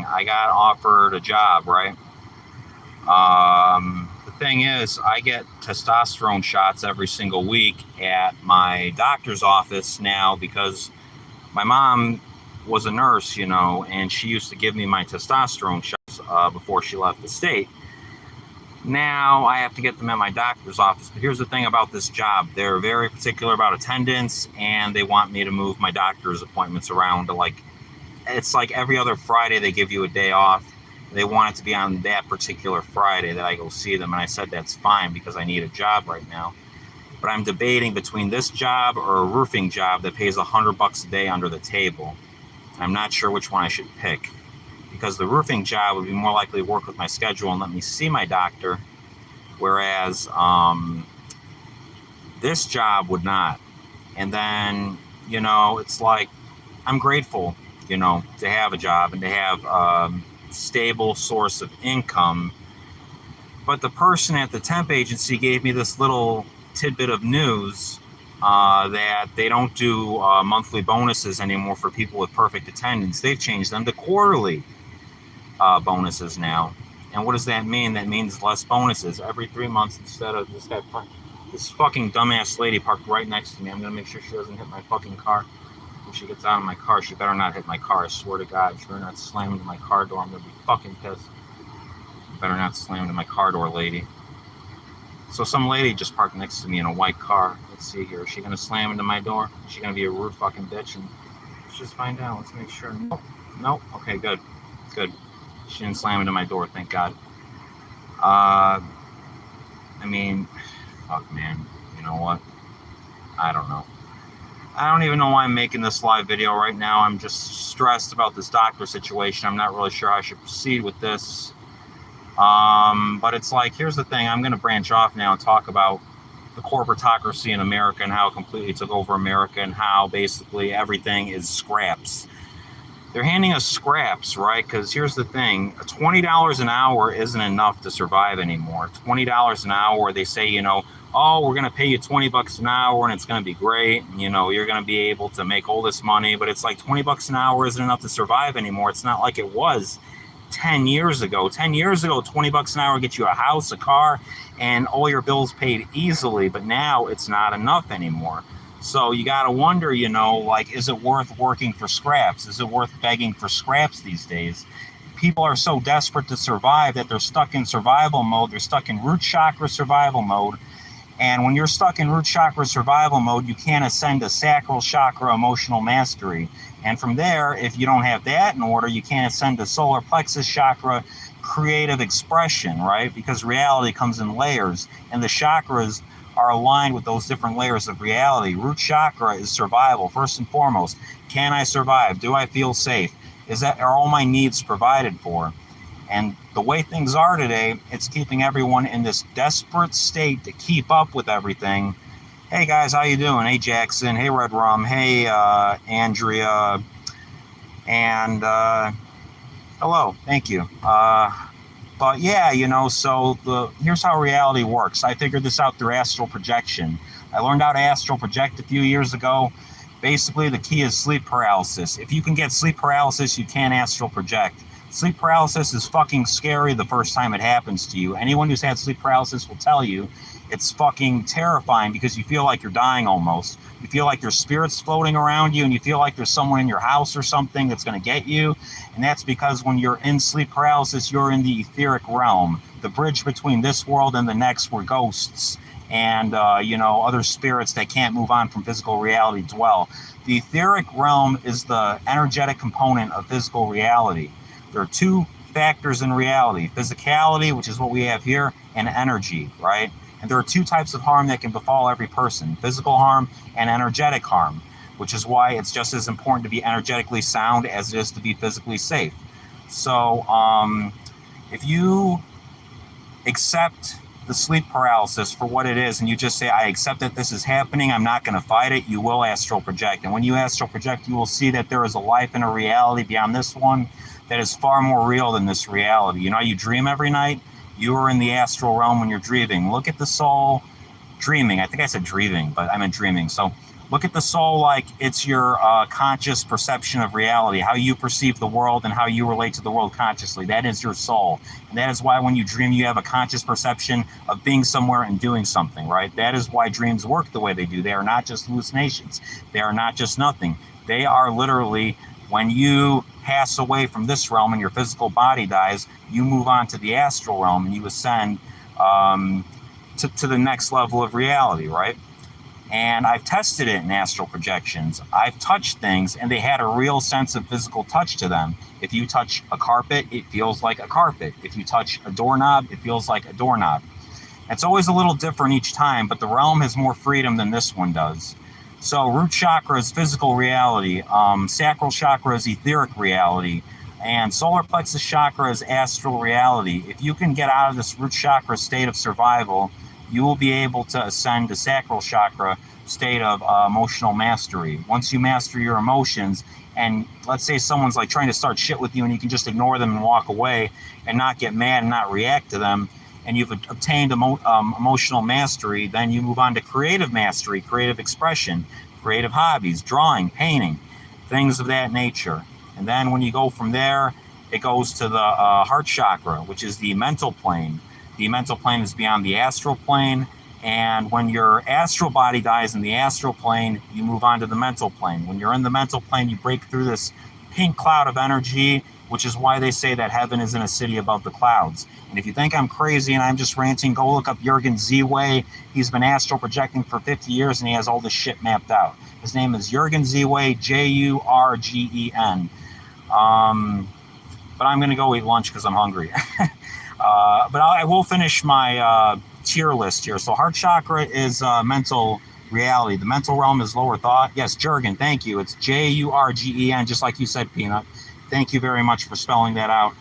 I got offered a job, right? The thing is, I get testosterone shots every single week at my doctor's office now because my mom was a nurse, and she used to give me my testosterone shots before she left the state. Now I have to get them at my doctor's office. But here's the thing about this job. They're very particular about attendance, and they want me to move my doctor's appointments around to it's like every other Friday they give you a day off. They want it to be on that particular Friday that I go see them. And I said that's fine because I need a job right now. But I'm debating between this job or a roofing job that pays $100 a day under the table. I'm not sure which one I should pick, because the roofing job would be more likely to work with my schedule and let me see my doctor, whereas this job would not. And then, it's like I'm grateful, to have a job and to have a stable source of income. But the person at the temp agency gave me this little tidbit of news that they don't do monthly bonuses anymore for people with perfect attendance. They've changed them to quarterly bonuses now. And what does that mean? That means less bonuses every 3 months instead of this fucking dumbass lady parked right next to me. I'm gonna make sure she doesn't hit my fucking car. When she gets out of my car, she better not hit my car. I swear to God, she better not slam into my car door. I'm gonna be fucking pissed. Better not slam into my car door, lady. So some lady just parked next to me in a white car. Let's see here. Is she gonna slam into my door? Is she gonna be a rude fucking bitch? And let's just find out. Let's make sure. Nope. Okay, good. She didn't slam into my door, thank God. I mean, fuck, man. You know what? I don't know. I don't even know why I'm making this live video right now. I'm just stressed about this doctor situation. I'm not really sure how I should proceed with this. But it's like, here's the thing. I'm going to branch off now and talk about the corporatocracy in America and how it completely took over America and how basically everything is scraps. They're handing us scraps, right? Because here's the thing. $20 an hour isn't enough to survive anymore. $20 an hour, they say, oh, we're going to pay you $20 an hour and it's going to be great. You're going to be able to make all this money. But it's like $20 an hour isn't enough to survive anymore. It's not like it was 10 years ago. 10 years ago, $20 an hour gets you a house, a car, and all your bills paid easily. But now it's not enough anymore. So you got to wonder, is it worth working for scraps? Is it worth begging for scraps these days? People are so desperate to survive that they're stuck in survival mode. They're stuck in root chakra survival mode. And when you're stuck in root chakra survival mode, you can't ascend to sacral chakra emotional mastery. And from there, if you don't have that in order, you can't ascend to solar plexus chakra creative expression, right? Because reality comes in layers, and the chakras are aligned with those different layers of reality. Root chakra is survival, first and foremost. Can I survive? Do I feel safe? Are all my needs provided for? And the way things are today, it's keeping everyone in this desperate state to keep up with everything. Hey guys, how you doing? Hey Jackson, hey Red Rum, hey Andrea, and hello, thank you. But yeah, here's how reality works. I figured this out through astral projection. I learned how to astral project a few years ago. Basically, the key is sleep paralysis. If you can get sleep paralysis, you can astral project. Sleep paralysis is fucking scary the first time it happens to you. Anyone who's had sleep paralysis will tell you it's fucking terrifying because you feel like you're dying almost. You feel like there's spirits floating around you and you feel like there's someone in your house or something that's going to get you. And that's because when you're in sleep paralysis, you're in the etheric realm, the bridge between this world and the next where ghosts and, other spirits that can't move on from physical reality dwell. The etheric realm is the energetic component of physical reality. There are two factors in reality, physicality, which is what we have here, and energy, right? And there are two types of harm that can befall every person, physical harm and energetic harm, which is why it's just as important to be energetically sound as it is to be physically safe. So if you accept the sleep paralysis for what it is and you just say, I accept that this is happening, I'm not going to fight it, you will astral project. And when you astral project, you will see that there is a life and a reality beyond this one that is far more real than this reality. You dream every night? You are in the astral realm when you're dreaming. Look at the soul dreaming. I think I said dreaming, but I meant dreaming. So Look at the soul like it's your conscious perception of reality, how you perceive the world and how you relate to the world consciously. That is your soul. And that is why when you dream, you have a conscious perception of being somewhere and doing something, right? That is why dreams work the way they do. They are not just hallucinations. They are not just nothing. They are literally, when you pass away from this realm and your physical body dies, you move on to the astral realm and you ascend to the next level of reality, right? And I've tested it in astral projections. I've touched things and they had a real sense of physical touch to them. If you touch a carpet, it feels like a carpet. If you touch a doorknob, it feels like a doorknob. It's always a little different each time, but the realm has more freedom than this one does. So root chakra is physical reality, sacral chakra is etheric reality, and solar plexus chakra is astral reality. If you can get out of this root chakra state of survival, you will be able to ascend to sacral chakra state of emotional mastery. Once you master your emotions, and let's say someone's like trying to start shit with you and you can just ignore them and walk away and not get mad and not react to them, and you've obtained emotional mastery, then you move on to creative mastery, creative expression, creative hobbies, drawing, painting, things of that nature. And then when you go from there, it goes to the heart chakra, which is the mental plane. The mental plane is beyond the astral plane. And when your astral body dies in the astral plane, you move on to the mental plane. When you're in the mental plane, you break through this pink cloud of energy, which is why they say that heaven is in a city above the clouds. And if you think I'm crazy and I'm just ranting, go look up Jürgen Ziewe. He's been astral projecting for 50 years and he has all this shit mapped out. His name is Jürgen Ziewe, Jurgen. But I'm going to go eat lunch because I'm hungry. But I will finish my tier list here. So heart chakra is mental reality. The mental realm is lower thought. Yes, Jurgen, thank you. It's Jurgen, just like you said, Peanut. Thank you very much for spelling that out.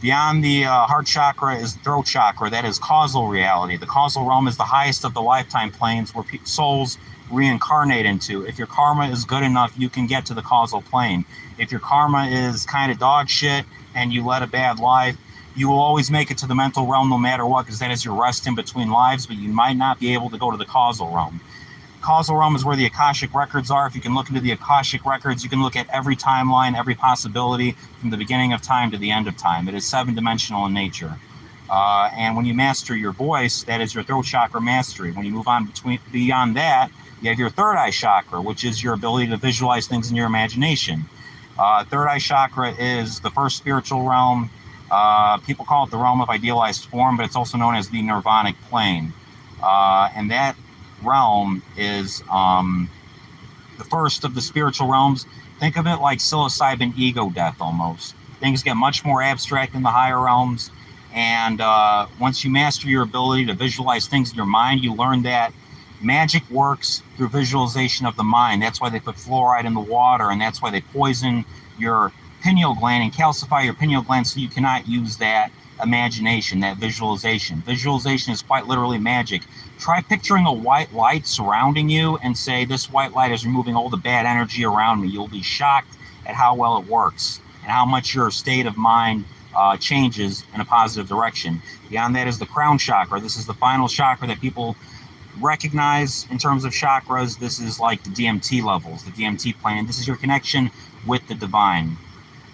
Beyond the heart chakra is the throat chakra. That is causal reality. The causal realm is the highest of the lifetime planes where souls reincarnate into. If your karma is good enough, you can get to the causal plane. If your karma is kind of dog shit and you led a bad life, you will always make it to the mental realm no matter what, because that is your rest in between lives, but you might not be able to go to the causal realm. Causal realm is where the Akashic records are. If you can look into the Akashic records, you can look at every timeline, every possibility from the beginning of time to the end of time. It is 7-dimensional in nature. And when you master your voice, that is your throat chakra mastery. When you move on beyond that, you have your third eye chakra, which is your ability to visualize things in your imagination. Third eye chakra is the first spiritual realm. People call it the realm of idealized form, but it's also known as the nirvanic plane. And that realm is the first of the spiritual realms. Think of it like psilocybin ego death almost. Things get much more abstract in the higher realms. And once you master your ability to visualize things in your mind, you learn that magic works through visualization of the mind. That's why they put fluoride in the water, and that's why they poison your pineal gland and calcify your pineal gland so you cannot use that imagination, that visualization. Visualization is quite literally magic. Try picturing a white light surrounding you and say, this white light is removing all the bad energy around me. You'll be shocked at how well it works and how much your state of mind changes in a positive direction. Beyond that is the crown chakra. This is the final chakra that people recognize in terms of chakras. This is like the DMT levels, the DMT plane. This is your connection with the divine.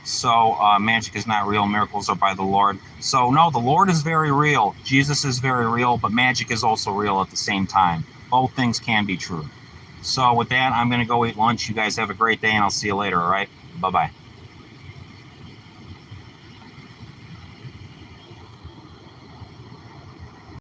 So magic is not real. Miracles are by the Lord. So no, the Lord is very real. Jesus is very real, but magic is also real at the same time. Both things can be true. So with that, I'm going to go eat lunch. You guys have a great day, and I'll see you later, all right? Bye-bye.